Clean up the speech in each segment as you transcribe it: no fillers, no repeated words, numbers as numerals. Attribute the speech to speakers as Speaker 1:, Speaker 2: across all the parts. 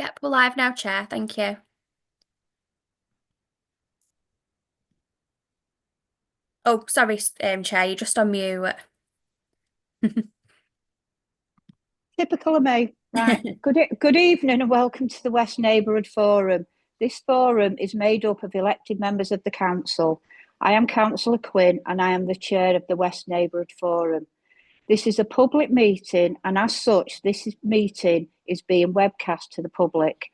Speaker 1: Yep, we're live now, Chair. Thank you. Oh, sorry, Chair, you're just on mute.
Speaker 2: Typical of me. Right. Good evening and welcome to the West Neighbourhood Forum. This forum is made up of elected members of the council. I am Councillor Quinn and I am the chair of the West Neighbourhood Forum. This is a public meeting and as such, meeting is being webcast to the public.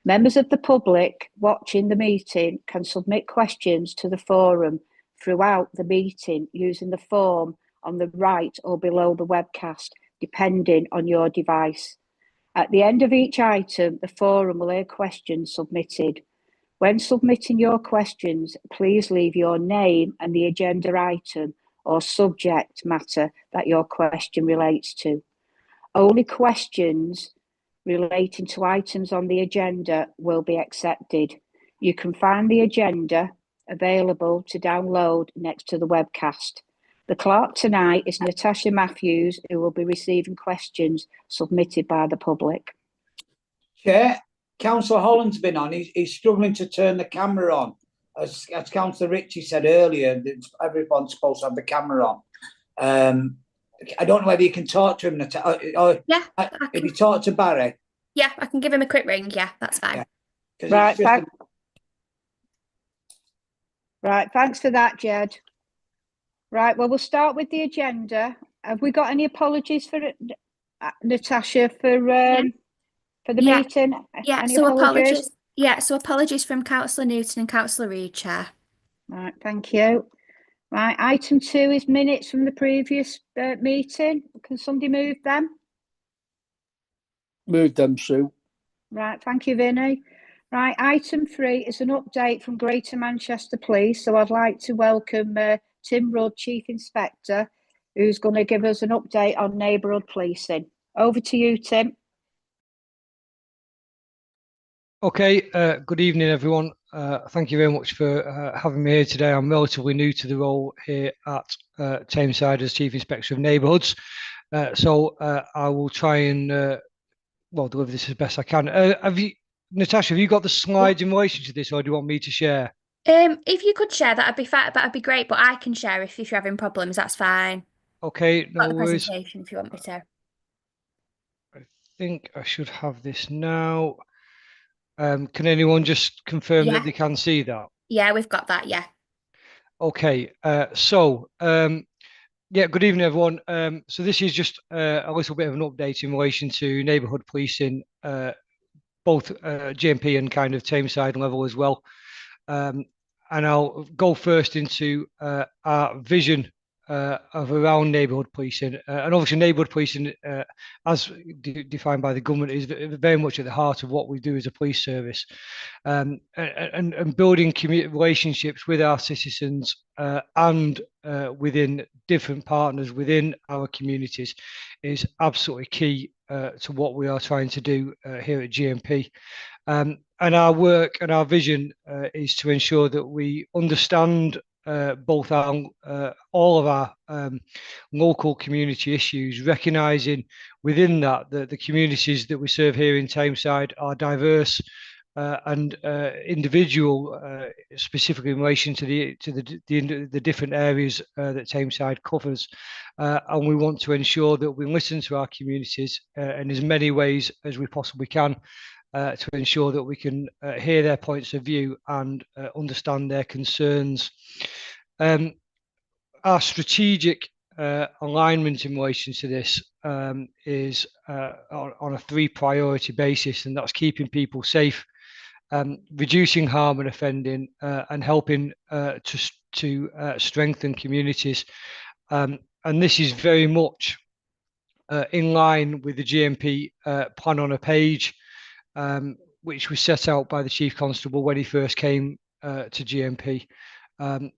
Speaker 2: Members of the public watching the meeting can submit questions to the forum throughout the meeting using the form on the right or below the webcast, depending on your device. At the end of each item, the forum will hear questions submitted. When submitting your questions, please leave your name and the agenda item or subject matter that your question relates to. Only questions relating to items on the agenda will be accepted. You can find the agenda available to download next to the webcast. The clerk tonight is Natasha Matthews, who will be receiving questions submitted by the public.
Speaker 3: Chair, Councillor Holland's been on. He's struggling to turn the camera on. As Councillor Ritchie said earlier, everyone's supposed to have the camera on. I don't know whether you can talk to him.
Speaker 1: Yeah.
Speaker 3: If you talk to Barry.
Speaker 1: Yeah, I can give him a quick ring. Yeah, that's fine.
Speaker 3: Yeah.
Speaker 2: Right, thanks for that, Jed. Right, well, we'll start with the agenda. Have we got any apologies for Natasha for the meeting?
Speaker 1: Yeah,
Speaker 2: any
Speaker 1: so apologies. Yeah, so apologies from Councillor Newton and Councillor Reid, Chair.
Speaker 2: Right, thank you. Right, item 2 is minutes from the previous meeting. Can somebody move them?
Speaker 4: Move them, Sue.
Speaker 2: Right, thank you, Vinnie. Right, item 3 is an update from Greater Manchester Police. So I'd like to welcome Tim Rudd, Chief Inspector, who's going to give us an update on neighbourhood policing. Over to you, Tim.
Speaker 5: Okay, good evening, everyone. Thank you very much for having me here today. I'm relatively new to the role here at Tameside as Chief Inspector of Neighbourhoods. So I will try and deliver this as best I can. Natasha, have you got the slides in relation to this, or do you want me to share?
Speaker 1: If you could share, that'd be great, but I can share if you're having problems, that's fine.
Speaker 5: Okay, no worries.
Speaker 1: Presentation if you want me to.
Speaker 5: I think I should have this now. Can anyone just confirm that they can see that?
Speaker 1: Yeah, we've got that, yeah.
Speaker 5: Okay, good evening, everyone. So this is just a little bit of an update in relation to neighbourhood policing, both GMP and kind of Tameside level as well. And I'll go first into our vision of around neighbourhood policing. And obviously neighbourhood policing, as defined by the government, is very much at the heart of what we do as a police service. And building community relationships with our citizens and within different partners within our communities is absolutely key to what we are trying to do here at GMP. And our work and our vision is to ensure that we understand both all of our local community issues, recognising within that the communities that we serve here in Tameside are diverse and individual, specifically in relation to the different areas that Tameside covers, and we want to ensure that we listen to our communities in as many ways as we possibly can. To ensure that we can hear their points of view and understand their concerns. Our strategic alignment in relation to this is on a 3 priority basis, and that's keeping people safe, reducing harm and offending, and helping to strengthen communities. And this is very much in line with the GMP plan on a page, which was set out by the Chief Constable when he first came to GMP. And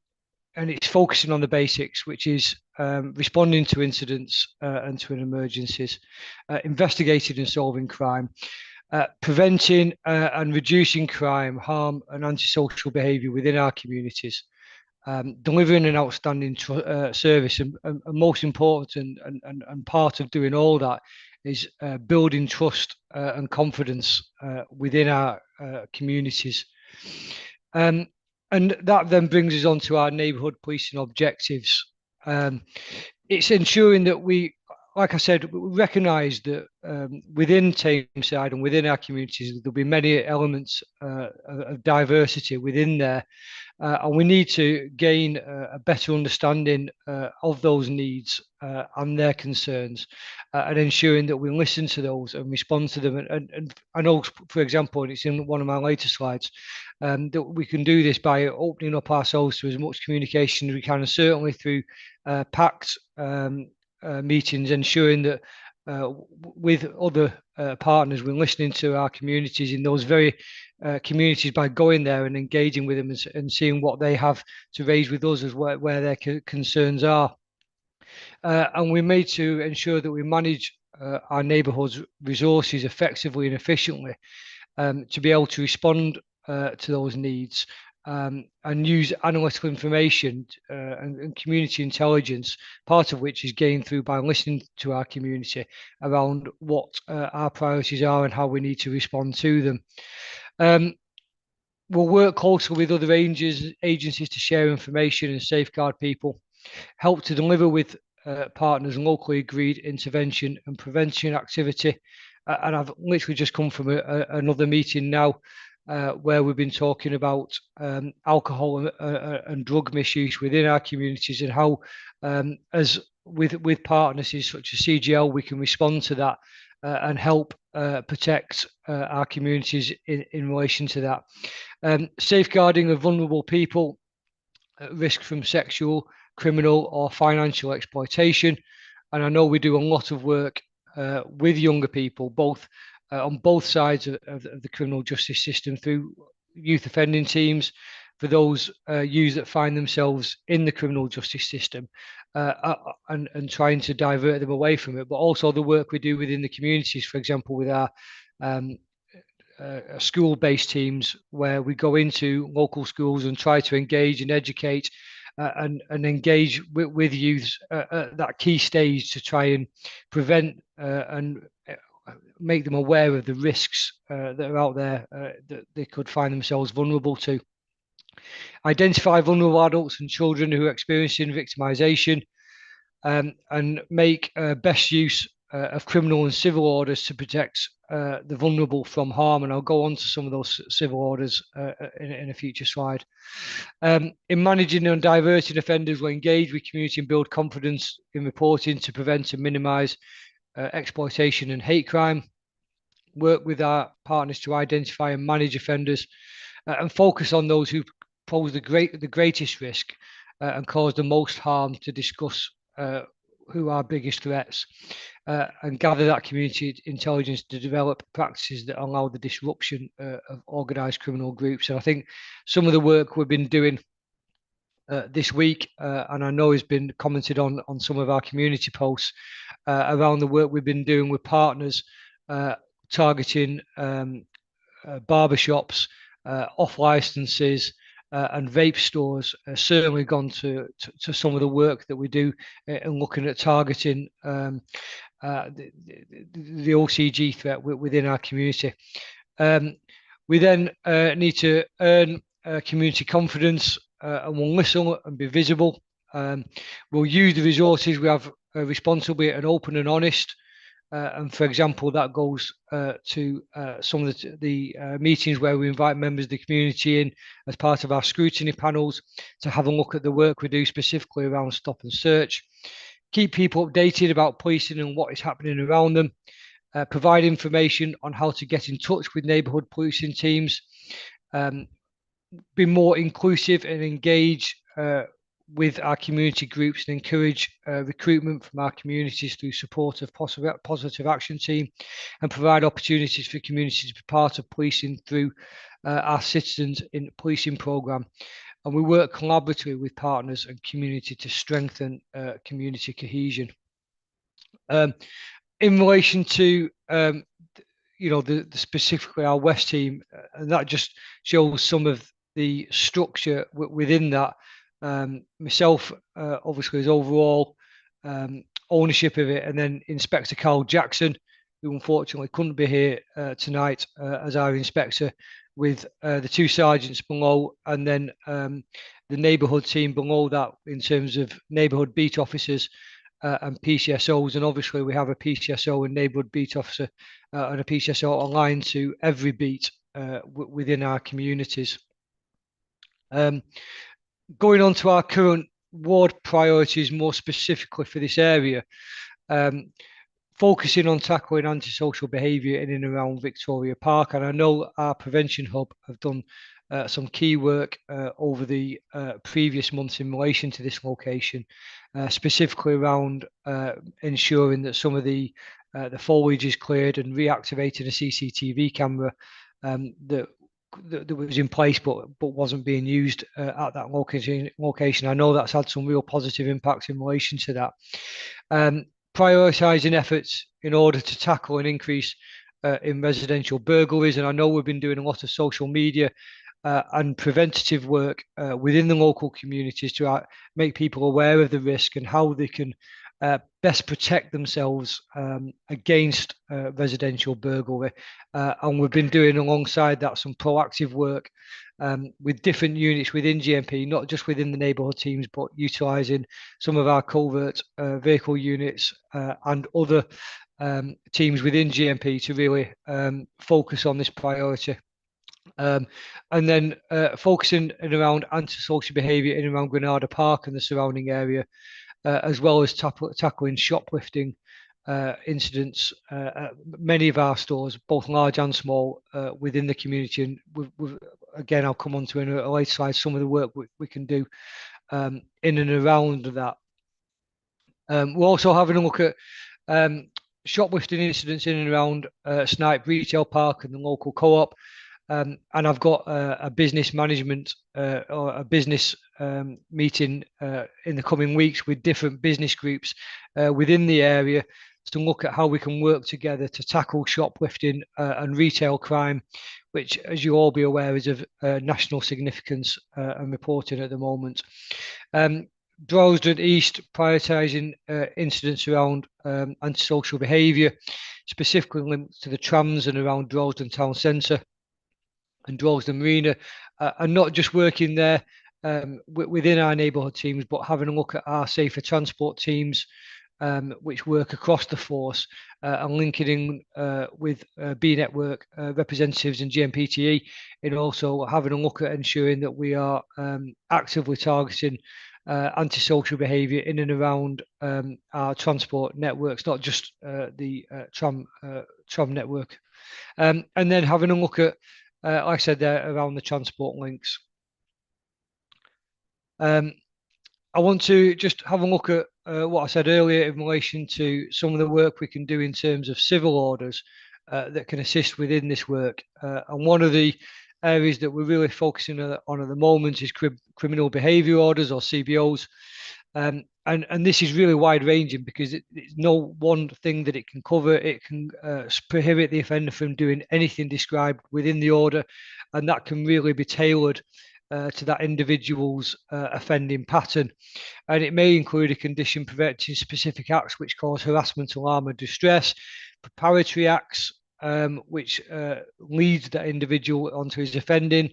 Speaker 5: it's focusing on the basics, which is responding to incidents and to emergencies, investigating and solving crime, preventing and reducing crime, harm and antisocial behaviour within our communities, delivering an outstanding service, and most important and part of doing all that is building trust and confidence within our communities. And that then brings us on to our neighbourhood policing objectives. It's ensuring that we, like I said, recognise that within Tameside and within our communities, there'll be many elements of diversity within there. And we need to gain a better understanding of those needs and their concerns, and ensuring that we listen to those and respond to them. And I know, for example, and it's in one of my later slides, that we can do this by opening up ourselves to as much communication as we can, and certainly through packed meetings, ensuring that with other partners, we're listening to our communities in those very communities by going there and engaging with them and seeing what they have to raise with us as where their concerns are. And we made to ensure that we manage our neighbourhoods' resources effectively and efficiently to be able to respond to those needs. And use analytical information and community intelligence, part of which is gained through by listening to our community around what our priorities are and how we need to respond to them. We'll work closely with other agencies to share information and safeguard people, help to deliver with partners locally agreed intervention and prevention activity. And I've literally just come from another meeting now where we've been talking about alcohol and drug misuse within our communities, and how, as with partners such as CGL, we can respond to that and help protect our communities in relation to that. Safeguarding of vulnerable people at risk from sexual, criminal or financial exploitation. And I know we do a lot of work with younger people, both on both sides of the criminal justice system, through youth offending teams for those youths that find themselves in the criminal justice system, and trying to divert them away from it, but also the work we do within the communities, for example, with our school-based teams, where we go into local schools and try to engage and educate and engage with youths at that key stage to try and prevent and make them aware of the risks that are out there that they could find themselves vulnerable to. Identify vulnerable adults and children who are experiencing victimisation, and make best use of criminal and civil orders to protect the vulnerable from harm. And I'll go on to some of those civil orders in a future slide. In managing and diverting offenders, we'll engage with community and build confidence in reporting to prevent and minimise exploitation and hate crime. Work with our partners to identify and manage offenders, and focus on those who pose the greatest risk and cause the most harm, to discuss who are biggest threats, and gather that community intelligence to develop practices that allow the disruption of organised criminal groups. And I think some of the work we've been doing this week, and I know has been commented on some of our community posts around the work we've been doing with partners targeting barbershops, off licenses, and vape stores. Certainly gone to some of the work that we do in looking at targeting the OCG threat within our community. We then need to earn community confidence, and we'll listen and be visible. We'll use the resources we have responsibly and open and honest. And for example, that goes to some of the meetings where we invite members of the community in as part of our scrutiny panels to have a look at the work we do specifically around stop and search. Keep people updated about policing and what is happening around them. Provide information on how to get in touch with neighbourhood policing teams. Be more inclusive and engage with our community groups, and encourage recruitment from our communities through support of positive action team, and provide opportunities for communities to be part of policing through our citizens in policing programme. And we work collaboratively with partners and community to strengthen community cohesion. In relation to the specifically our West team, and that just shows some of the structure within that. Myself, obviously, as overall ownership of it, and then Inspector Carl Jackson, who unfortunately couldn't be here tonight as our inspector, with the 2 sergeants below, and then the neighbourhood team below that in terms of neighbourhood beat officers and PCSOs. And obviously we have a PCSO and neighbourhood beat officer and a PCSO aligned to every beat within our communities. Going on to our current ward priorities, more specifically for this area, focusing on tackling antisocial behaviour in and around Victoria Park. And I know our prevention hub have done some key work over the previous months in relation to this location, specifically around ensuring that some of the foliage is cleared and reactivating a CCTV camera that was in place but wasn't being used at that location. I know that's had some real positive impacts in relation to that. Prioritising efforts in order to tackle an increase in residential burglaries. And I know we've been doing a lot of social media and preventative work within the local communities to make people aware of the risk and how they can best protect themselves against residential burglary. And we've been doing alongside that some proactive work with different units within GMP, not just within the neighbourhood teams, but utilising some of our covert vehicle units and other teams within GMP to really focus on this priority. And then focusing around antisocial behaviour in and around Granada Park and the surrounding area, as well as tackling shoplifting incidents at many of our stores, both large and small, within the community. And again, I'll come on to in a later slide some of the work we can do in and around that. We're also having a look at shoplifting incidents in and around Snipe Retail Park and the local co-op. And I've got a business management or a business meeting in the coming weeks with different business groups within the area to look at how we can work together to tackle shoplifting and retail crime, which, as you all be aware, is of national significance and reporting at the moment. Droylsden East prioritising incidents around antisocial behaviour, specifically linked to the trams and around Droylsden Town Centre and Droylsden Marina, and not just working there within our neighbourhood teams, but having a look at our safer transport teams, which work across the force, and linking in with B Network representatives and GMPTE, and also having a look at ensuring that we are actively targeting antisocial behaviour in and around our transport networks, not just the tram network. And then having a look at, like I said there, around the transport links. I want to just have a look at what I said earlier in relation to some of the work we can do in terms of civil orders that can assist within this work. And one of the areas that we're really focusing on at the moment is criminal behaviour orders, or CBOs. And this is really wide ranging because it's no one thing that it can cover. It can prohibit the offender from doing anything described within the order, and that can really be tailored to that individual's offending pattern. And it may include a condition preventing specific acts which cause harassment, alarm, or distress, preparatory acts which lead that individual onto his offending,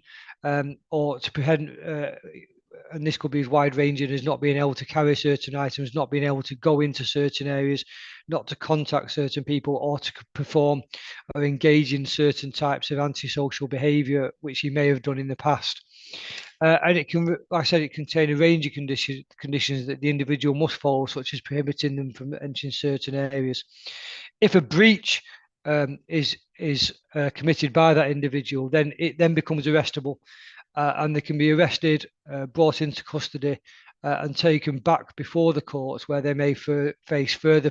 Speaker 5: or to prevent, and this could be as wide ranging as not being able to carry certain items, not being able to go into certain areas, not to contact certain people, or to perform or engage in certain types of antisocial behaviour, which he may have done in the past. And it can, like I said, it contain a range of conditions that the individual must follow, such as prohibiting them from entering certain areas. If a breach is committed by that individual, then it then becomes arrestable, and they can be arrested, brought into custody, and taken back before the courts, where they may face further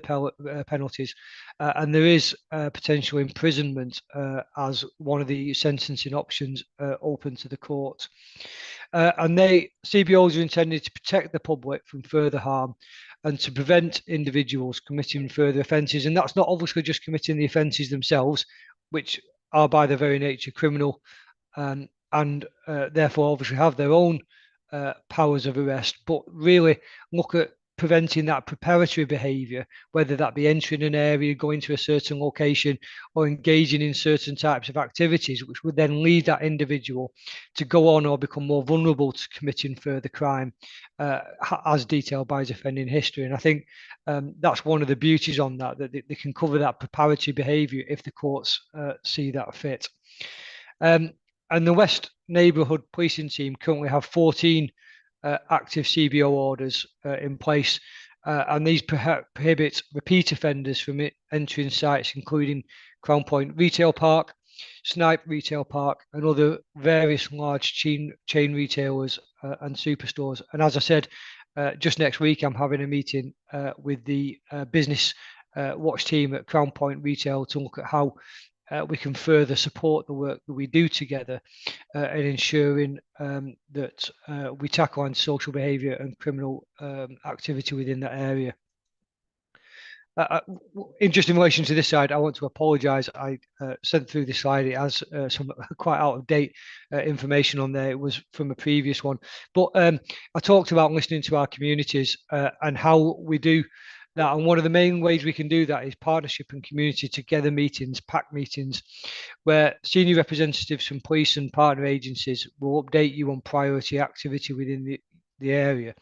Speaker 5: penalties. And there is potential imprisonment as one of the sentencing options open to the court. And CBOs are intended to protect the public from further harm and to prevent individuals committing further offences. And that's not obviously just committing the offences themselves, which are by their very nature criminal, and therefore obviously have their own powers of arrest, but really look at preventing that preparatory behaviour, whether that be entering an area, going to a certain location, or engaging in certain types of activities, which would then lead that individual to go on or become more vulnerable to committing further crime, as detailed by his offending history. And I think that's one of the beauties on that, that they can cover that preparatory behaviour if the courts see that fit. And the West Neighbourhood Policing Team currently have 14 active CBO orders in place, and these prohibit repeat offenders from entering sites including Crown Point Retail Park, Snipe Retail Park, and other various large chain retailers and superstores. And as I said, just next week I'm having a meeting with the business watch team at Crown Point Retail to look at how we can further support the work that we do together in ensuring that we tackle antisocial behaviour and criminal activity within that area. In relation to this side, I want to apologise. I sent through this slide. It has some quite out of date information on there. It was from a previous one. But I talked about listening to our communities and how we do that. And one of the main ways we can do that is partnership and community together meetings, PAC meetings, where senior representatives from police and partner agencies will update you on priority activity within the area.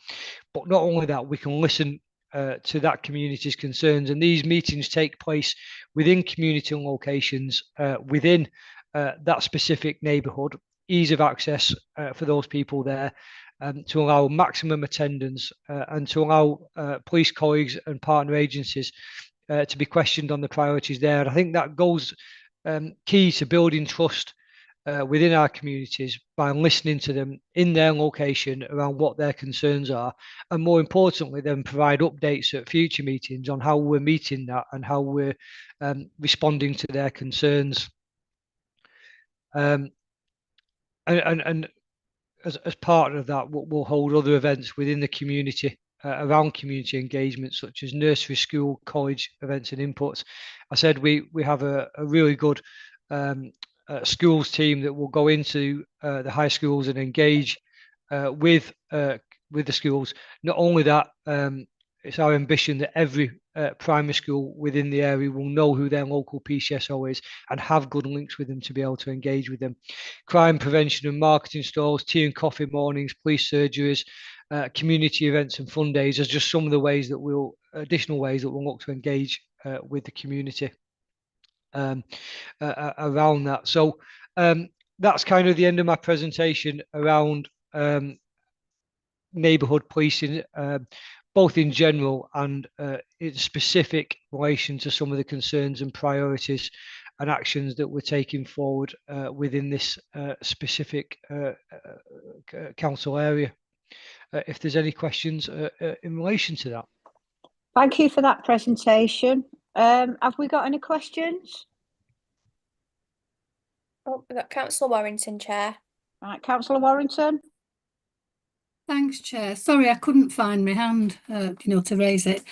Speaker 5: But not only that, we can listen to that community's concerns. And these meetings take place within community locations, within that specific neighbourhood, ease of access for those people there, to allow maximum attendance and to allow police colleagues and partner agencies to be questioned on the priorities there. And I think that goes key to building trust within our communities by listening to them in their location around what their concerns are, and more importantly, then provide updates at future meetings on how we're meeting that and how we're responding to their concerns. And as part of that, we'll hold other events within the community around community engagement, such as nursery, school, college events and inputs. I said we have a really good schools team that will go into the high schools and engage with the schools. Not only that, it's our ambition that every primary school within the area will know who their local PCSO is and have good links with them to be able to engage with them. Crime prevention and marketing stalls, tea and coffee mornings, police surgeries, community events and fun days are just some of the ways that additional ways that we'll look to engage with the community around that. So that's kind of the end of my presentation around neighbourhood policing, both in general and in specific relation to some of the concerns and priorities and actions that we're taking forward within this specific council area. If there's any questions in relation to that.
Speaker 2: Thank you for that presentation. Have we got any questions?
Speaker 1: Oh, we've got Councillor Warrington, Chair.
Speaker 2: Right, Councillor Warrington.
Speaker 4: Thanks, Chair. Sorry, I couldn't find my hand, to raise it.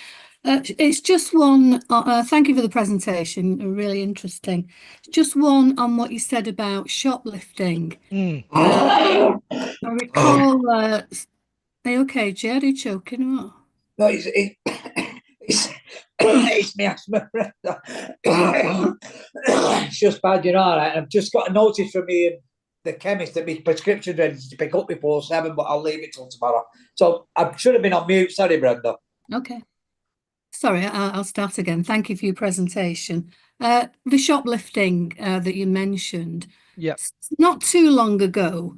Speaker 4: It's just one. Thank you for the presentation. Really interesting. Just one on what you said about shoplifting. I recall. Are you okay, Chair? Are you choking or what?
Speaker 3: No, it's me asthma. It's just bad, right? I've just got a notice from me and the chemist that my prescription ready to pick up before 7, but I'll leave it till tomorrow. So I should have been on mute. Sorry, Brenda.
Speaker 4: Okay. Sorry, I'll start again. Thank you for your presentation. The shoplifting that you mentioned.
Speaker 5: Yeah.
Speaker 4: Not too long ago,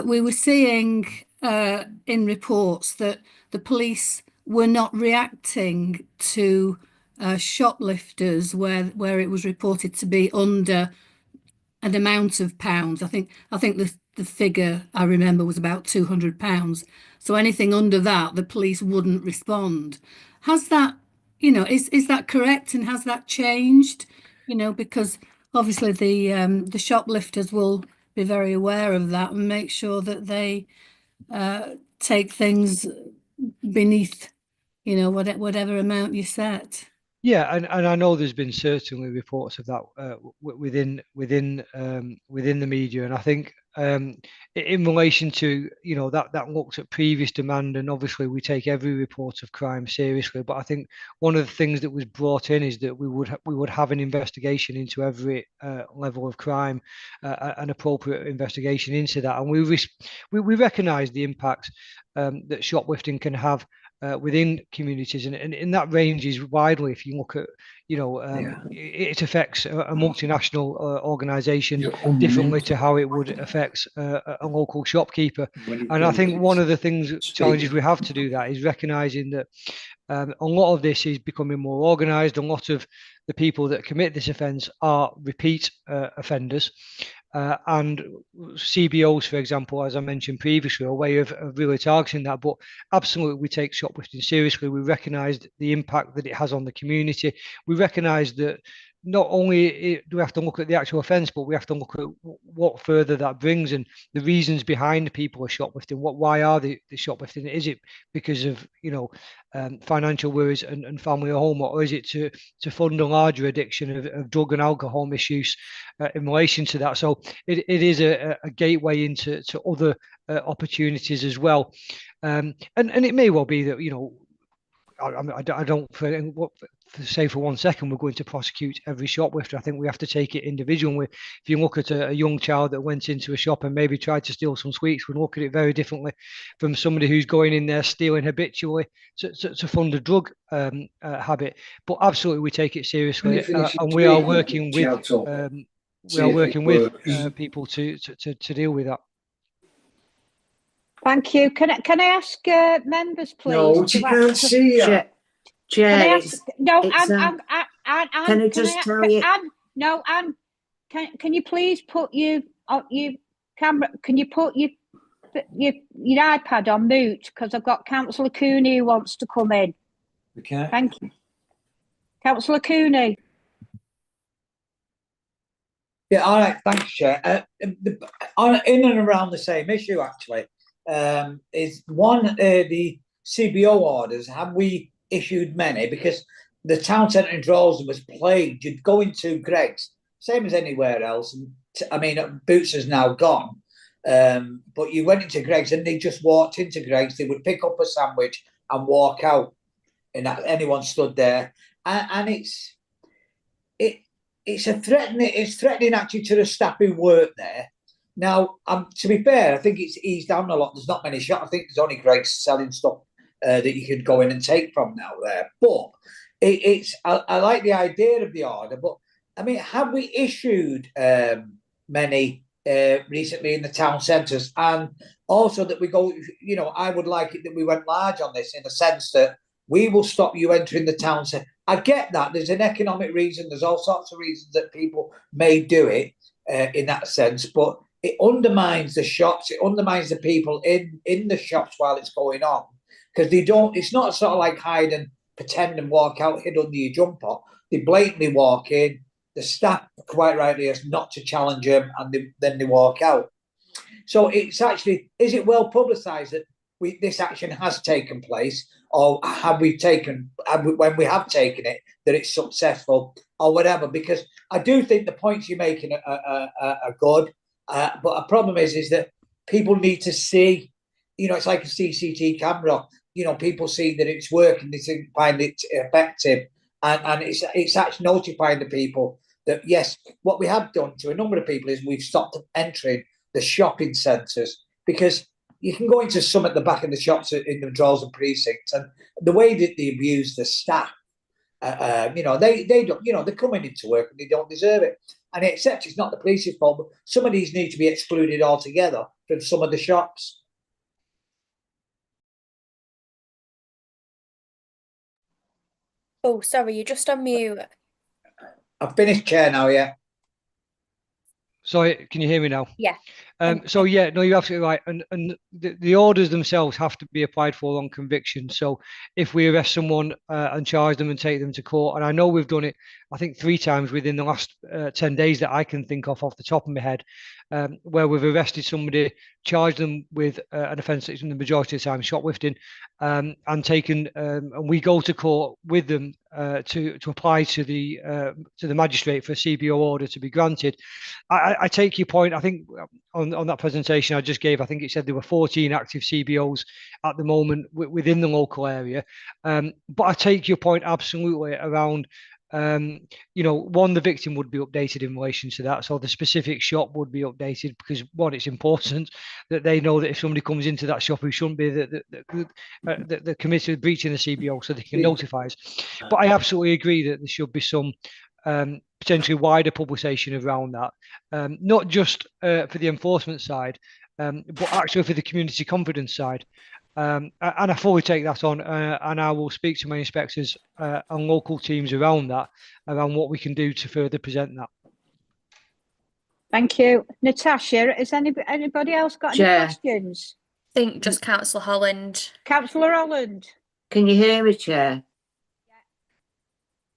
Speaker 4: we were seeing in reports that the police were not reacting to shoplifters where it was reported to be under an amount of pounds. I think the figure I remember was about £200. So anything under that, the police wouldn't respond. Has that, is that correct, and has that changed? Because obviously the shoplifters will be very aware of that and make sure that they take things beneath, whatever amount you set.
Speaker 5: Yeah, and I know there's been certainly reports of that within the media, and I think in relation to, you know, that looked at previous demand, and obviously we take every report of crime seriously. But I think one of the things that was brought in is that we would have an investigation into every level of crime, an appropriate investigation into that, and we recognise the impact that shoplifting can have within communities, and that ranges widely. If you look at, you know, it affects a multinational organisation differently to how it would affect a local shopkeeper. And I think one of the challenges we have to do that is recognising that a lot of this is becoming more organised. A lot of the people that commit this offence are repeat offenders. And CBOs, for example, as I mentioned previously, are a way of really targeting that. But absolutely, we take shoplifting seriously. We recognise the impact that it has on the community. We recognise that not only do we have to look at the actual offence, but we have to look at what further that brings and the reasons behind people are shoplifting. Why are they shoplifting? Is it because of, you know, financial worries and family at home, or is it to fund a larger addiction of drug and alcohol misuse in relation to that? So it is a gateway into other opportunities as well, and it may well be that, you know, I don't say for 1 second we're going to prosecute every shoplifter. I think we have to take it individually. If you look at a young child that went into a shop and maybe tried to steal some sweets, we'd look at it very differently from somebody who's going in there stealing habitually to fund a drug habit. But absolutely, we take it seriously, and we are working with people to deal with that.
Speaker 2: Thank you. Can I ask members, please?
Speaker 6: No, you can't see it. Chair,
Speaker 2: Anne,
Speaker 6: can I just tell you?
Speaker 2: Anne, can you please put your camera? Can you put your iPad on mute? Because I've got Councillor Cooney who wants to come in.
Speaker 6: Okay.
Speaker 2: Thank you, Councillor Cooney.
Speaker 3: Yeah, all right, thanks, Chair. In and around the same issue, actually, is one, the CBO orders. Have we issued many? Because the town centre in Droylsden was plagued. You'd go into Greggs, same as anywhere else. And I mean, Boots is now gone, but you went into Greggs and they just walked into Greggs. They would pick up a sandwich and walk out, and anyone stood there, and it's threatening actually to the staff who work there. Now, to be fair, I think it's eased down a lot. There's not many shops. I think there's only Greggs selling stuff that you can go in and take from now there. But I like the idea of the order. But I mean, have we issued many recently in the town centres? And also that we go, you know, I would like it that we went large on this in the sense that we will stop you entering the town centre. I get that. There's an economic reason. There's all sorts of reasons that people may do it in that sense. But it undermines the shops. It undermines the people in the shops while it's going on. Because they don't, it's not sort of like hide and pretend and walk out, hid under your jumper. They blatantly walk in. The staff, quite rightly, is not to challenge them, and then they walk out. So it's actually, is it well publicised that this action has taken place, or when we have taken it, that it's successful or whatever? Because I do think the points you're making are good, but a problem is that people need to see, you know, it's like a CCTV camera. You know, people see that it's working, they find it effective, and it's actually notifying the people that yes, what we have done to a number of people is we've stopped entering the shopping centres, because you can go into some at the back of the shops in the Droylsden precincts, and the way that they abuse the staff, you know, they don't, you know, they're coming into work and they don't deserve it. And except it's not the police's fault, but some of these need to be excluded altogether from some of the shops.
Speaker 1: Oh, sorry, you're just on mute.
Speaker 3: I've finished, Chair, now, yeah.
Speaker 5: Sorry, can you hear me now?
Speaker 1: Yeah.
Speaker 5: So yeah, no, you're absolutely right, and the orders themselves have to be applied for on conviction. So if we arrest someone and charge them and take them to court, and I know we've done it, I think 3 times within the last 10 days that I can think of the top of my head, where we've arrested somebody, charged them with an offence that's in the majority of the time shoplifting, and taken, and we go to court with them to apply to the magistrate for a CBO order to be granted. I take your point. I think on on that presentation I just gave, I think it said there were 14 active CBOs at the moment within the local area. But I take your point absolutely around, one, the victim would be updated in relation to that. So the specific shop would be updated because, one, it's important that they know that if somebody comes into that shop who shouldn't be, the committed breaching the CBO, so they can notify us. But I absolutely agree that there should be some potentially wider publication around that, not just for the enforcement side, but actually for the community confidence side. And I fully take that on, and I will speak to my inspectors and local teams around that, around what we can do to further present that.
Speaker 2: Thank you. Natasha, has anybody else got any questions?
Speaker 1: I think just Councillor Holland.
Speaker 2: Councillor Holland.
Speaker 6: Can you hear me, Chair?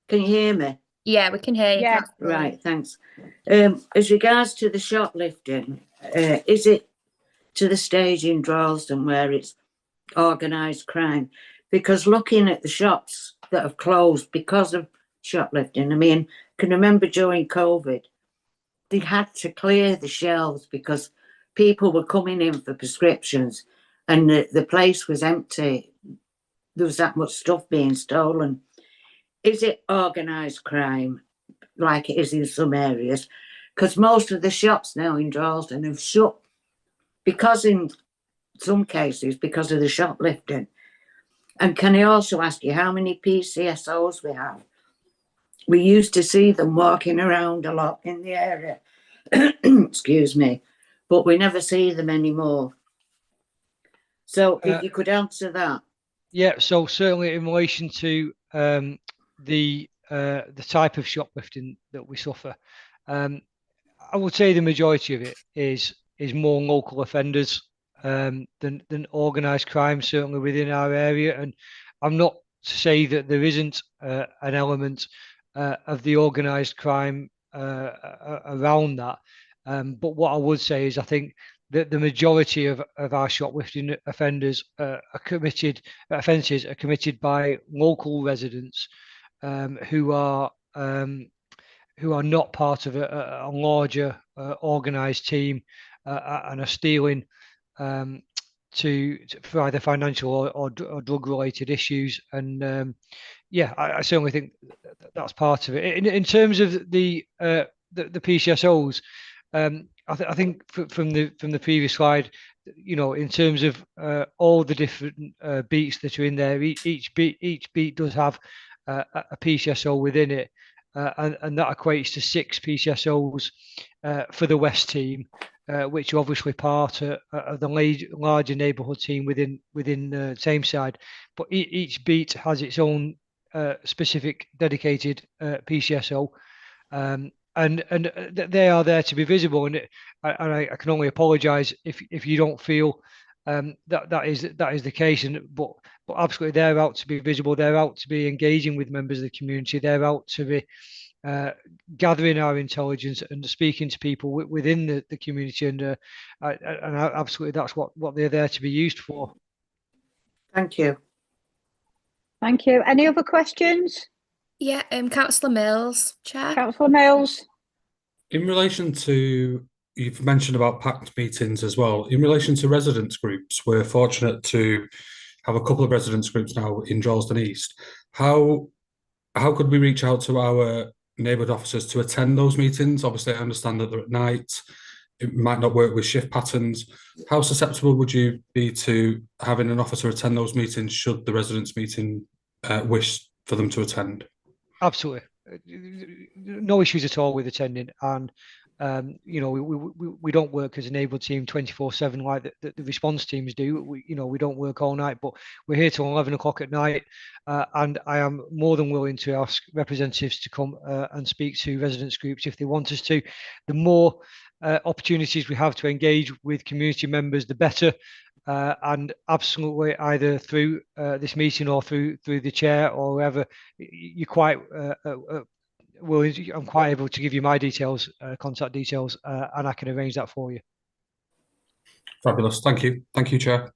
Speaker 6: Can you hear me?
Speaker 1: Yeah, we can hear you.
Speaker 2: Yeah.
Speaker 6: Right, thanks. As regards to the shoplifting, is it to the stage in Droylsden where it's organised crime? Because looking at the shops that have closed because of shoplifting, I mean, I can remember during COVID, they had to clear the shelves because people were coming in for prescriptions and the place was empty. There was that much stuff being stolen. Is it organised crime like it is in some areas? Because most of the shops now in Droylsden have shut because in some cases because of the shoplifting. And can I also ask you how many PCSOs we have? We used to see them walking around a lot in the area, excuse me, but we never see them anymore. So if you could answer that.
Speaker 5: Yeah, so certainly in relation to the type of shoplifting that we suffer, I would say the majority of it is more local offenders than organised crime, certainly within our area. And I'm not to say that there isn't an element of the organised crime around that. But what I would say is I think that the majority of our shoplifting offenders offences are committed by local residents who are not part of a larger organised team and are stealing for either financial or drug related issues. And I certainly think that's part of it. In terms of the PCSOs, I think from the previous slide, in terms of all the different beats that are in there, each beat does have a PCSO within it, and that equates to 6 PCSOs for the West team, which are obviously part of the larger neighbourhood team within Tameside. But each beat has its own specific dedicated PCSO. And they are there to be visible, and I can only apologise if you don't feel that is the case. But absolutely, they're out to be visible. They're out to be engaging with members of the community. They're out to be gathering our intelligence and speaking to people within the community. And absolutely, that's what they're there to be used for.
Speaker 6: Thank you.
Speaker 2: Thank you. Any other questions?
Speaker 1: Yeah, Councillor Mills, Chair.
Speaker 2: Councillor Mills.
Speaker 7: In relation to, you've mentioned about packed meetings as well. In relation to residents groups, we're fortunate to have a couple of residents groups now in Droylsden East. How could we reach out to our neighbourhood officers to attend those meetings? Obviously, I understand that they're at night. It might not work with shift patterns. How susceptible would you be to having an officer attend those meetings should the residents meeting wish for them to attend?
Speaker 5: Absolutely, no issues at all with attending. And we don't work as a neighbourhood team 24/7 like the response teams do. We don't work all night, but we're here till 11 o'clock at night, and I am more than willing to ask representatives to come and speak to residents groups if they want us to. The more opportunities we have to engage with community members, the better. And absolutely, either through this meeting or through the chair or whoever, you're quite I'm quite able to give you my details, contact details, and I can arrange that for you.
Speaker 7: Fabulous. Thank you. Thank you, Chair.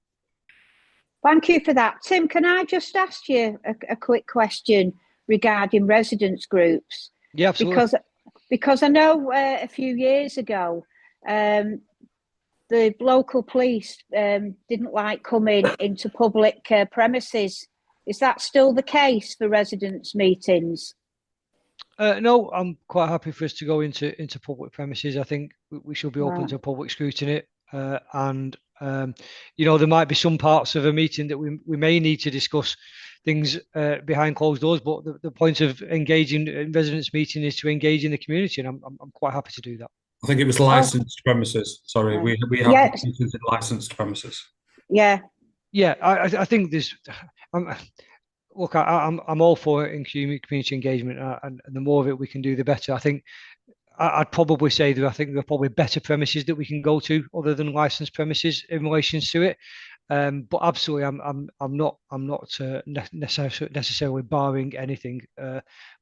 Speaker 2: Thank you for that. Tim, can I just ask you a quick question regarding residents groups?
Speaker 5: Yeah, absolutely.
Speaker 2: Because I know a few years ago, the local police didn't like coming into public premises. Is that still the case for residents' meetings?
Speaker 5: No, I'm quite happy for us to go into public premises. I think we should be open
Speaker 2: Right.
Speaker 5: to public scrutiny, and there might be some parts of a meeting that we may need to discuss things behind closed doors. But the point of engaging in residents' meeting is to engage in the community, and I'm quite happy to do that.
Speaker 7: I think it was
Speaker 2: Oh,
Speaker 7: licensed premises. Sorry,
Speaker 2: right.
Speaker 7: we have
Speaker 2: Yes.
Speaker 7: meetings in licensed premises.
Speaker 2: Yeah.
Speaker 5: Yeah, I think there's. Look, I'm all for it in community engagement, and the more of it we can do, the better. I think I'd probably say that I think there are probably better premises that we can go to other than licensed premises in relation to it. But absolutely, I'm not necessarily barring anything.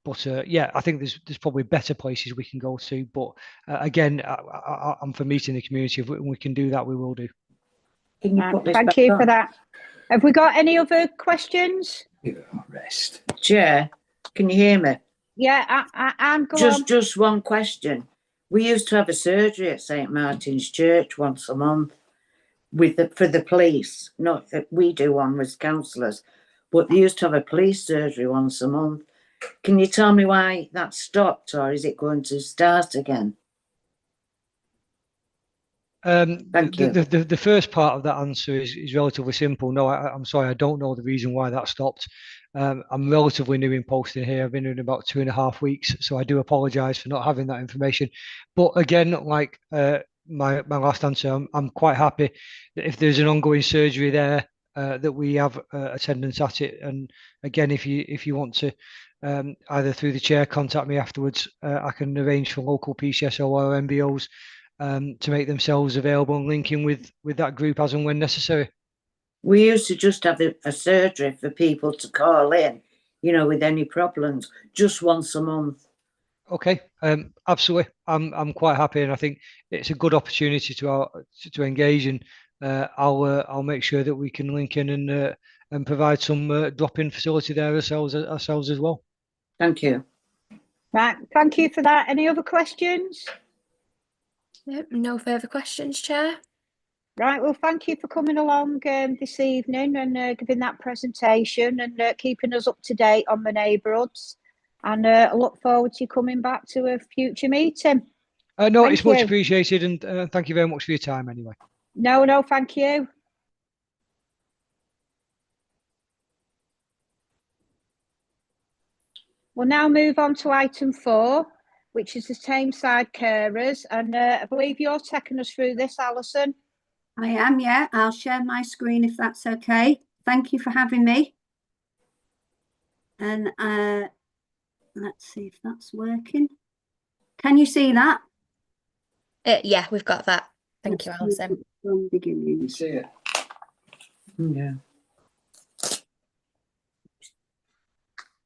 Speaker 5: But yeah, I think there's probably better places we can go to. But again, I'm for meeting the community. If we can do that, we will do.
Speaker 6: Can you put this
Speaker 2: Thank
Speaker 6: back
Speaker 2: you
Speaker 6: on?
Speaker 2: for that. Have we got any other questions?
Speaker 3: Rest.
Speaker 6: Chair, can you hear me?
Speaker 2: Yeah, Anne, go on.
Speaker 6: Just one question. We used to have a surgery at St Martin's Church once a month for the police. Not that we do one as councillors, but they used to have a police surgery once a month. Can you tell me why that stopped, or is it going to start again? Thank you.
Speaker 5: The first part of that answer is relatively simple. No, I'm sorry, I don't know the reason why that stopped. I'm relatively new in posting here. I've been in about 2.5 weeks, so I do apologise for not having that information. But again, like my last answer, I'm quite happy that if there's an ongoing surgery there, that we have attendance at it. And again, if you want to, either through the chair, contact me afterwards. I can arrange for local PCSO or MBOs to make themselves available and linking with that group as and when necessary.
Speaker 6: We used to just have a surgery for people to call in, with any problems, just once a month.
Speaker 5: Okay, absolutely. I'm quite happy, and I think it's a good opportunity to engage, and I'll make sure that we can link in and provide some drop-in facility there ourselves as well.
Speaker 6: Thank you.
Speaker 2: Right, thank you for that. Any other questions?
Speaker 1: No further questions, Chair.
Speaker 2: Right, well, thank you for coming along this evening and giving that presentation and keeping us up to date on the neighbourhoods. And I look forward to you coming back to a future meeting.
Speaker 5: No,
Speaker 2: Thank
Speaker 5: it's much
Speaker 2: you.
Speaker 5: appreciated, and thank you very much for your time anyway.
Speaker 2: No, thank you. We'll now move on to item 4, which is the Tameside carers. And I believe you're taking us through this, Alison.
Speaker 8: I am, yeah. I'll share my screen if that's okay. Thank you for having me. And let's see if that's working. Can you see that?
Speaker 1: Yeah, we've got that. Thank you, Alison.
Speaker 8: From beginning.
Speaker 3: You see it?
Speaker 6: Yeah.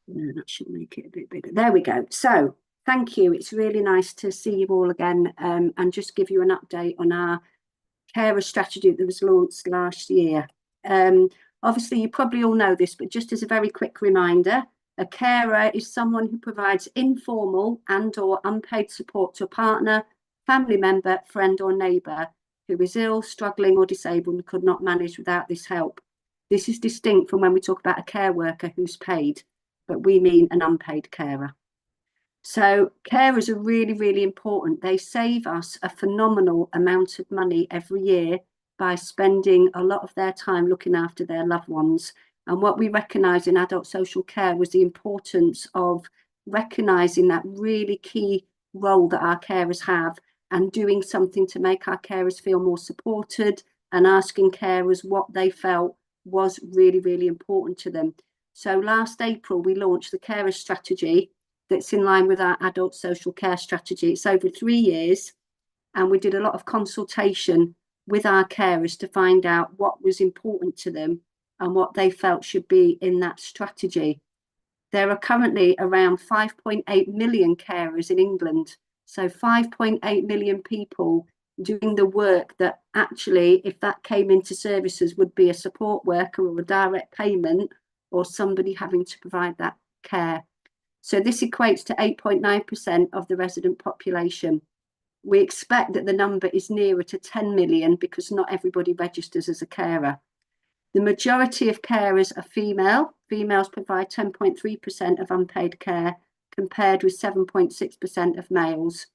Speaker 8: No, that should make it a bit bigger. There we go. So thank you. It's really nice to see you all again and just give you an update on our carer strategy that was launched last year. Obviously, you probably all know this, but just as a very quick reminder, a carer is someone who provides informal and/or unpaid support to a partner, family member, friend or neighbour who is ill, struggling or disabled and could not manage without this help. This is distinct from when we talk about a care worker who's paid, but we mean an unpaid carer. So carers are really, really important. They save us a phenomenal amount of money every year by spending a lot of their time looking after their loved ones. And what we recognised in adult social care was the importance of recognising that really key role that our carers have and doing something to make our carers feel more supported and asking carers what they felt was really, really important to them. So last April, we launched the carer strategy that's in line with our adult social care strategy. It's over 3 years, and we did a lot of consultation with our carers to find out what was important to them and what they felt should be in that strategy. There are currently around 5.8 million carers in England. So 5.8 million people doing the work that actually, if that came into services, would be a support worker or a direct payment or somebody having to provide that care. So this equates to 8.9% of the resident population. We expect that the number is nearer to 10 million because not everybody registers as a carer. The majority of carers are female. Females provide 10.3% of unpaid care, compared with 7.6% of males.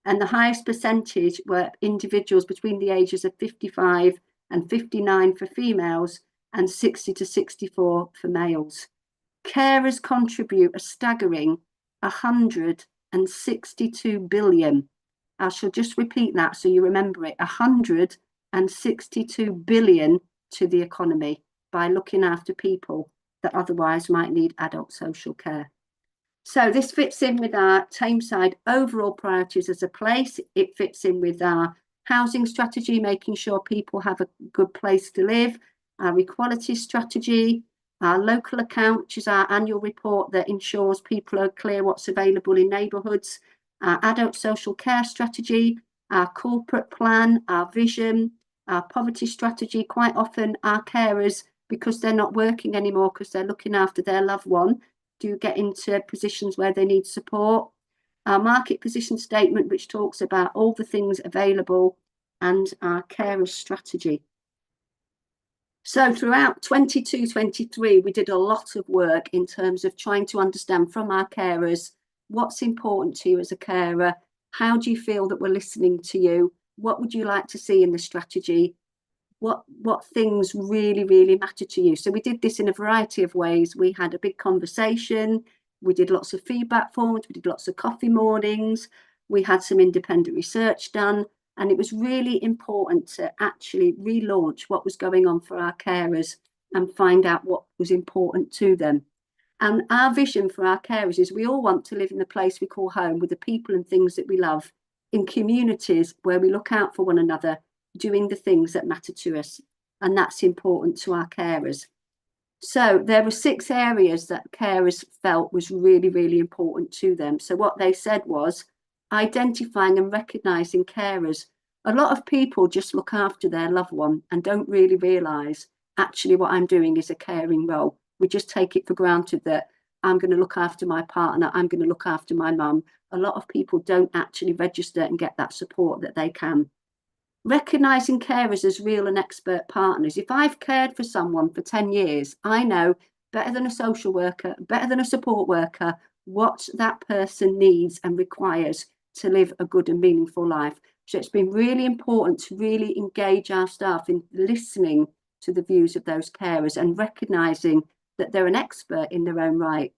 Speaker 8: And the highest percentage were individuals between the ages of 55 and 59 for females and 60 to 64 for males. Carers contribute a staggering 162 billion. I shall just repeat that so you remember it. 162 billion to the economy by looking after people that otherwise might need adult social care. So this fits in with our Tameside overall priorities as a place. It fits in with our housing strategy, making sure people have a good place to live, our equality strategy, our local account, which is our annual report that ensures people are clear what's available in neighbourhoods, our adult social care strategy, our corporate plan, our vision, our poverty strategy. Quite often our carers, because they're not working anymore, because they're looking after their loved one, do get into positions where they need support. Our market position statement, which talks about all the things available, and our carers strategy. So throughout 22-23, we did a lot of work in terms of trying to understand from our carers what's important to you as a carer. How do you feel that we're listening to you? What would you like to see in the strategy? What things really, really matter to you? So we did this in a variety of ways. We had a big conversation. We did lots of feedback forms. We did lots of coffee mornings. We had some independent research done. And it was really important to actually relaunch what was going on for our carers and find out what was important to them. And our vision for our carers is we all want to live in the place we call home with the people and things that we love, in communities where we look out for one another, doing the things that matter to us. And that's important to our carers. So there were 6 areas that carers felt was really, really important to them. So what they said was identifying and recognising carers. A lot of people just look after their loved one and don't really realise actually what I'm doing is a caring role. We just take it for granted that I'm going to look after my partner, I'm going to look after my mum. A lot of people don't actually register and get that support that they can. Recognising carers as real and expert partners. If I've cared for someone for 10 years, I know better than a social worker, better than a support worker, what that person needs and requires to live a good and meaningful life. So it's been really important to really engage our staff in listening to the views of those carers and recognising that they're an expert in their own right.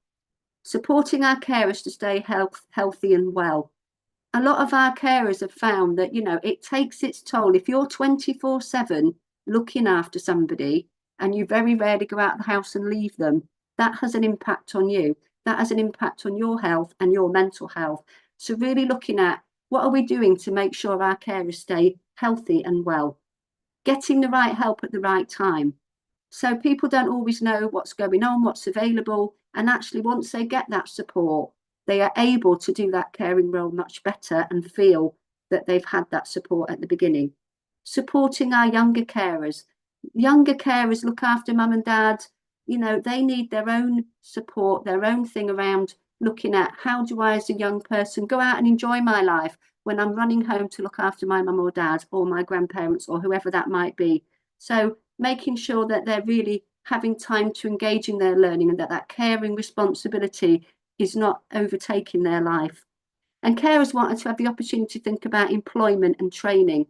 Speaker 8: Supporting our carers to stay healthy and well. A lot of our carers have found that, you know, it takes its toll. If you're 24/7 looking after somebody and you very rarely go out of the house and leave them, that has an impact on you. That has an impact on your health and your mental health. So really looking at what are we doing to make sure our carers stay healthy and well. Getting the right help at the right time. So people don't always know what's going on, what's available. And actually, once they get that support, they are able to do that caring role much better and feel that they've had that support at the beginning. Supporting our younger carers. Younger carers look after mum and dad. You know, they need their own support, their own thing around looking at how do I as a young person go out and enjoy my life when I'm running home to look after my mum or dad or my grandparents or whoever that might be. So making sure that they're really having time to engage in their learning and that caring responsibility is not overtaking their life. And carers wanted to have the opportunity to think about employment and training.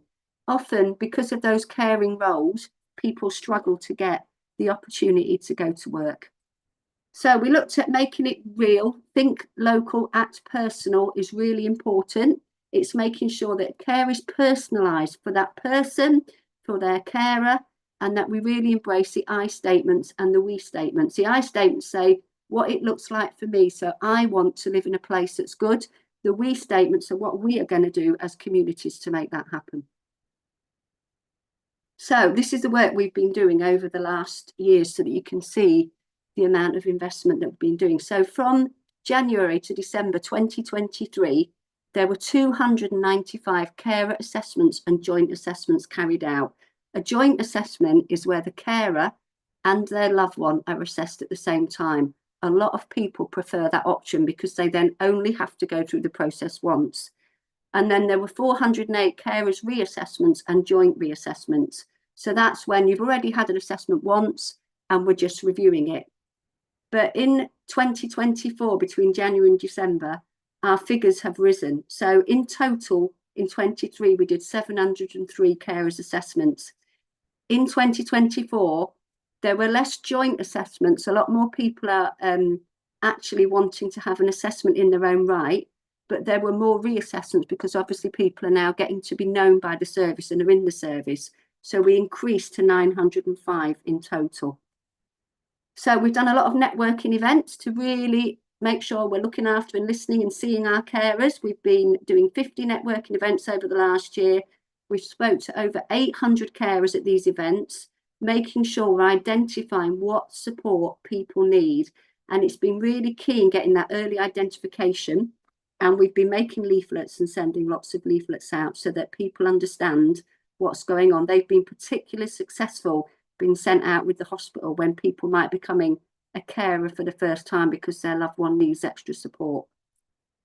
Speaker 8: Often, because of those caring roles, people struggle to get the opportunity to go to work. So we looked at making it real. Think local, act personal is really important. It's making sure that care is personalised for that person, for their carer, and that we really embrace the I statements and the we statements. The I statements say what it looks like for me. So I want to live in a place that's good. The we statements are what we are going to do as communities to make that happen. So this is the work we've been doing over the last years so that you can see the amount of investment that we've been doing. So from January to December 2023, there were 295 carer assessments and joint assessments carried out. A joint assessment is where the carer and their loved one are assessed at the same time. A lot of people prefer that option because they then only have to go through the process once. And then there were 408 carers reassessments and joint reassessments. So that's when you've already had an assessment once and we're just reviewing it. But in 2024, between January and December, our figures have risen. So in total, in 23, we did 703 carers assessments. In 2024, there were less joint assessments. A lot more people are actually wanting to have an assessment in their own right, but there were more reassessments because obviously people are now getting to be known by the service and are in the service. So we increased to 905 in total. So we've done a lot of networking events to really make sure we're looking after and listening and seeing our carers. We've been doing 50 networking events over the last year. We've spoke to over 800 carers at these events, making sure we're identifying what support people need. And it's been really key in getting that early identification. And we've been making leaflets and sending lots of leaflets out so that people understand what's going on. They've been particularly successful being sent out with the hospital when people might be becoming a carer for the first time because their loved one needs extra support.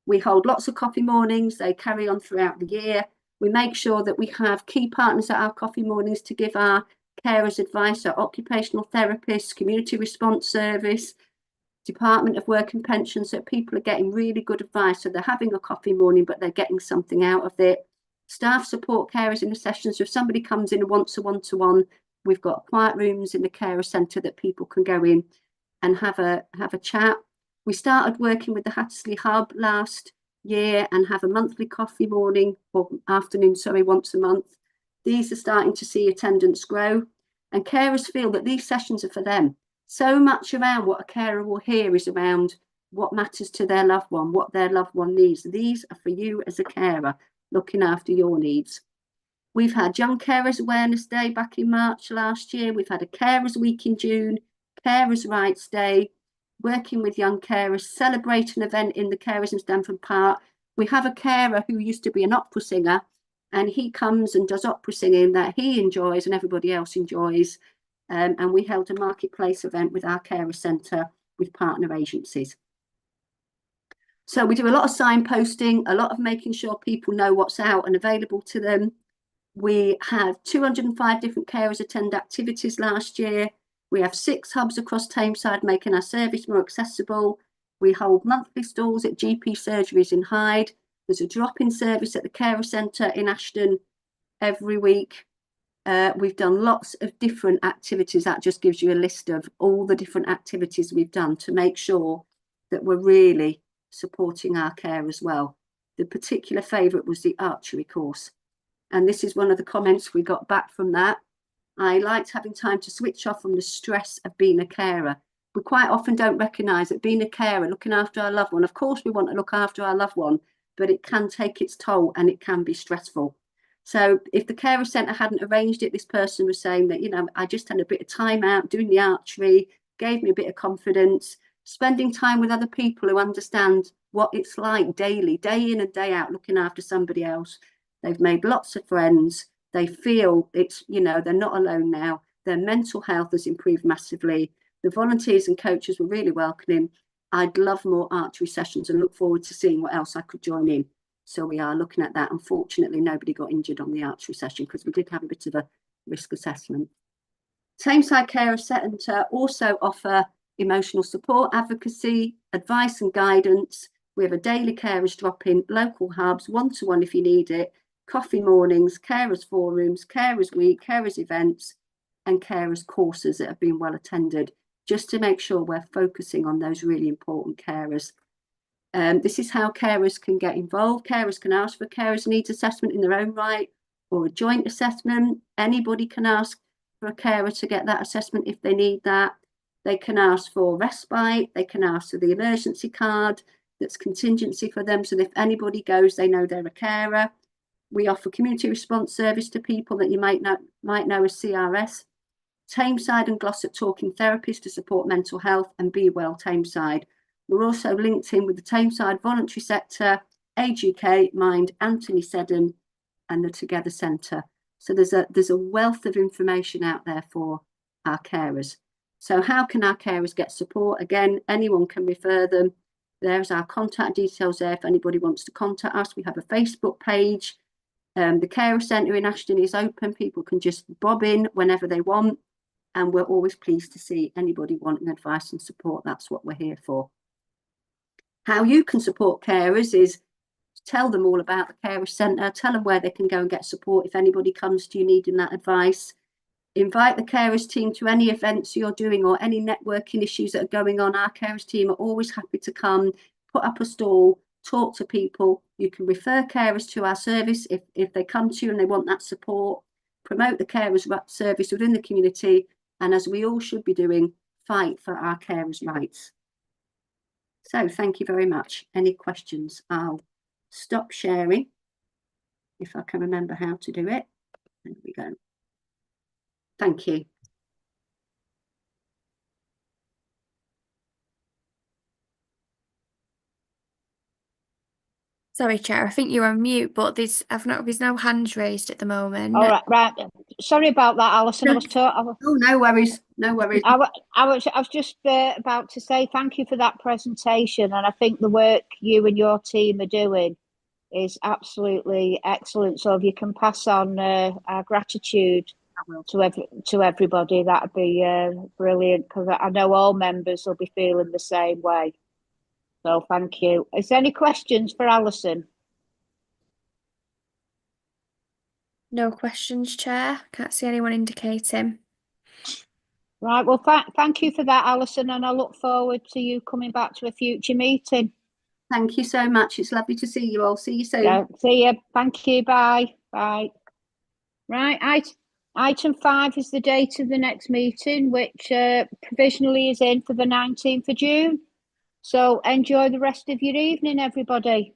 Speaker 8: We hold lots of coffee mornings. They carry on throughout the year. We make sure that we have key partners at our coffee mornings to give our carers advice, our occupational therapists, community response service, Department of Work and Pensions, so people are getting really good advice. So they're having a coffee morning, but they're getting something out of it. Staff support carers in the sessions. So if somebody comes in and wants a one-to-one, we've got quiet rooms in the carer centre that people can go in and have a chat. We started working with the Hattersley Hub last year and have a monthly coffee morning or afternoon, sorry, once a month. These are starting to see attendance grow, and carers feel that these sessions are for them. So much around what a carer will hear is around what matters to their loved one, what their loved one needs. These are for you as a carer, looking after your needs. We've had Young Carers Awareness Day back in March last year. We've had a Carers Week in June, Carers Rights Day, working with young carers, celebrate an event in the carers in Stamford Park. We have a carer who used to be an opera singer, and he comes and does opera singing that he enjoys and everybody else enjoys. And we held a marketplace event with our carer centre with partner agencies. So we do a lot of signposting, a lot of making sure people know what's out and available to them. We had 205 different carers attend activities last year. We have 6 hubs across Tameside making our service more accessible. We hold monthly stalls at GP surgeries in Hyde. There's a drop-in service at the carer centre in Ashton every week. We've done lots of different activities. That just gives you a list of all the different activities we've done to make sure that we're really supporting our care as well. The particular favourite was the archery course. And this is one of the comments we got back from that. I liked having time to switch off from the stress of being a carer. We quite often don't recognise that being a carer, looking after our loved one, of course we want to look after our loved one, but it can take its toll and it can be stressful. So if the carer centre hadn't arranged it, this person was saying that, you know, I just had a bit of time out doing the archery, gave me a bit of confidence, spending time with other people who understand what it's like daily, day in and day out, looking after somebody else. They've made lots of friends. They feel it's, you know, they're not alone now. Their mental health has improved massively. The volunteers and coaches were really welcoming. I'd love more archery sessions and look forward to seeing what else I could join in. So we are looking at that. Unfortunately, nobody got injured on the archery session because we did have a bit of a risk assessment. Tameside Carer Centre also offer emotional support, advocacy, advice and guidance. We have a daily carers drop-in, local hubs, one-to-one if you need it, coffee mornings, carers forums, carers week, carers events, and carers courses that have been well attended, just to make sure we're focusing on those really important carers. This is how carers can get involved. Carers can ask for carers needs assessment in their own right or a joint assessment. Anybody can ask for a carer to get that assessment if they need that. They can ask for respite. They can ask for the emergency card that's contingency for them. So that if anybody goes, they know they're a carer. We offer community response service to people that you might know as CRS. Tameside and Glossop Talking Therapies to support mental health, and Be Well Tameside. We're also linked in with the Tameside Voluntary Sector, Age UK, Mind, Anthony Seddon, and the Together Centre. So there's a wealth of information out there for our carers. So how can our carers get support? Again, anyone can refer them. There's our contact details there if anybody wants to contact us. We have a Facebook page. The Carer Centre in Ashton is open. People can just bob in whenever they want. And we're always pleased to see anybody wanting advice and support. That's what we're here for. How you can support carers is tell them all about the Carer Centre, tell them where they can go and get support if anybody comes to you needing that advice. Invite the carers team to any events you're doing or any networking issues that are going on. Our carers team are always happy to come, put up a stall, talk to people. You can refer carers to our service if they come to you and they want that support. Promote the carers service within the community, and as we all should be doing, fight for our carers' rights. So thank you very much. Any questions? I'll stop sharing if I can remember how to do it. There we go. Thank you.
Speaker 1: Sorry, Chair, I think you're on mute, but there's no hands raised at the moment.
Speaker 2: All right, right. Sorry about that, Alison.
Speaker 8: Oh, no worries, no worries.
Speaker 2: I was just about to say thank you for that presentation, and I think the work you and your team are doing is absolutely excellent. So if you can pass on our gratitude to everybody, that'd be brilliant, because I know all members will be feeling the same way. So thank you. Is there any questions for Alison?
Speaker 1: No questions, Chair. Can't see anyone indicating.
Speaker 2: Right, well, thank you for that, Alison, and I look forward to you coming back to a future meeting.
Speaker 8: Thank you so much. It's lovely to see you all. See you soon.
Speaker 2: Yeah, see you. Thank you. Bye. Bye. Right, item 5 is the date of the next meeting, which provisionally is in for the 19th of June. So enjoy the rest of your evening, everybody.